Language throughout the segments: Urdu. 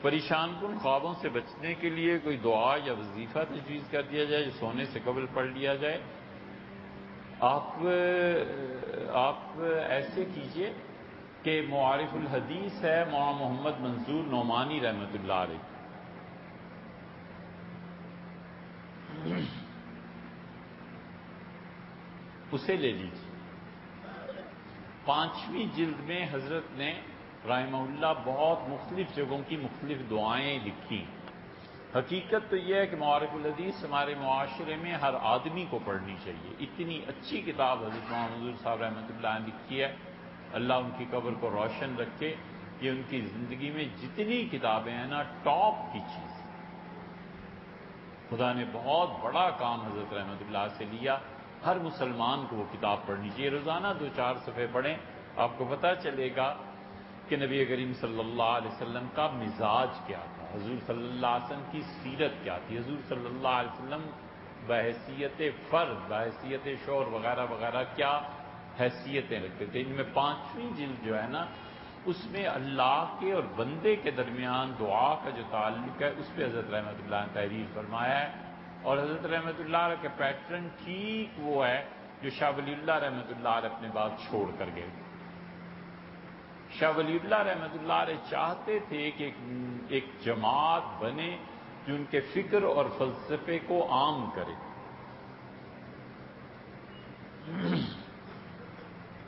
پریشان کن خوابوں سے بچنے کے لیے کوئی دعا یا وظیفہ تجویز کر دیا جائے جو سونے سے قبل پڑھ لیا جائے؟ آپ ایسے کیجئے کہ معارف الحدیث ہے مولانا محمد منظور نعمانی رحمۃ اللہ علیہ، اسے لے لیجیے۔ 5ویں جلد میں حضرت نے رحمہ اللہ بہت مختلف جگہوں کی مختلف دعائیں لکھی۔ حقیقت تو یہ ہے کہ معارف الحدیث ہمارے معاشرے میں ہر آدمی کو پڑھنی چاہیے۔ اتنی اچھی کتاب حضرت مولانا منظور صاحب رحمۃ اللہ نے لکھی ہے، اللہ ان کی قبر کو روشن رکھے۔ یہ ان کی زندگی میں جتنی کتابیں ہیں نا، ٹاپ کی چیز، خدا نے بہت بڑا کام حضرت رحمۃ اللہ سے لیا۔ ہر مسلمان کو وہ کتاب پڑھنی چاہیے، روزانہ 2-4 صفحے پڑھیں، آپ کو پتہ چلے گا کہ نبی کریم صلی اللہ علیہ وسلم کا مزاج کیا تھا، حضور صلی اللہ علیہ وسلم کی سیرت کیا تھی، حضور صلی اللہ علیہ وسلم بحیثیت فرد، بحیثیت شوہر وغیرہ وغیرہ کیا حیثیتیں رکھتے تھے۔ ان میں 5ویں جلد جو ہے نا، اس میں اللہ کے اور بندے کے درمیان دعا کا جو تعلق ہے اس پہ حضرت رحمۃ اللہ نے تحریر فرمایا ہے۔ اور حضرت رحمۃ اللہ علیہ کے پیٹرن ٹھیک وہ ہے جو شاہ ولی اللہ رحمۃ اللہ علیہ اپنے بعد چھوڑ کر گئے۔ شاہ ولی اللہ رحمۃ اللہ علیہ چاہتے تھے کہ ایک جماعت بنے جو ان کے فکر اور فلسفے کو عام کرے،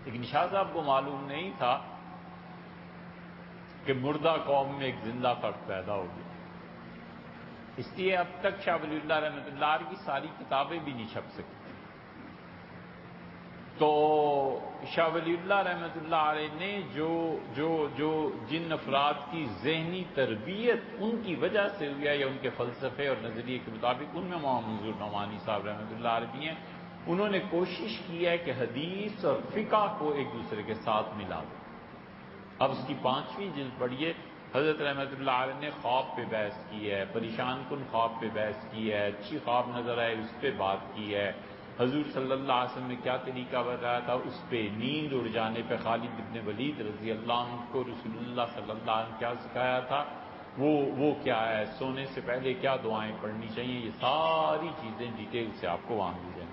لیکن شاہ صاحب کو معلوم نہیں تھا کہ مردہ قوم میں ایک زندہ فرد پیدا ہو گیا۔ اس لیے اب تک شاہ ولی اللہ رحمۃ اللہ علیہ کی ساری کتابیں بھی نہیں چھپ سکی۔ تو شاہ ولی اللہ رحمۃ اللہ علیہ نے جو جن افراد کی ذہنی تربیت ان کی وجہ سے ہوئی ہے یا ان کے فلسفے اور نظریے کے مطابق، ان میں مولانا منظور نعمانی صاحب رحمۃ اللہ علیہ بھی ہیں، انہوں نے کوشش کی ہے کہ حدیث اور فقہ کو ایک دوسرے کے ساتھ ملا دیں۔ اب اس کی 5ویں جلد پڑھیے، حضرت رحمۃ اللہ علیہ نے خواب پہ بحث کی ہے، پریشان کن خواب پہ بحث کی ہے، اچھی خواب نظر آئے اس پہ بات کی ہے، حضور صلی اللہ علیہ وسلم نے کیا طریقہ بتایا تھا اس پہ، نیند اڑ جانے پہ خالد بن ولید رضی اللہ عنہ کو رسول اللہ صلی اللہ علیہ وسلم کیا سکھایا تھا، وہ کیا ہے، سونے سے پہلے کیا دعائیں پڑھنی چاہیے، یہ ساری چیزیں ڈیٹیل سے آپ کو وہاں مل جائیں۔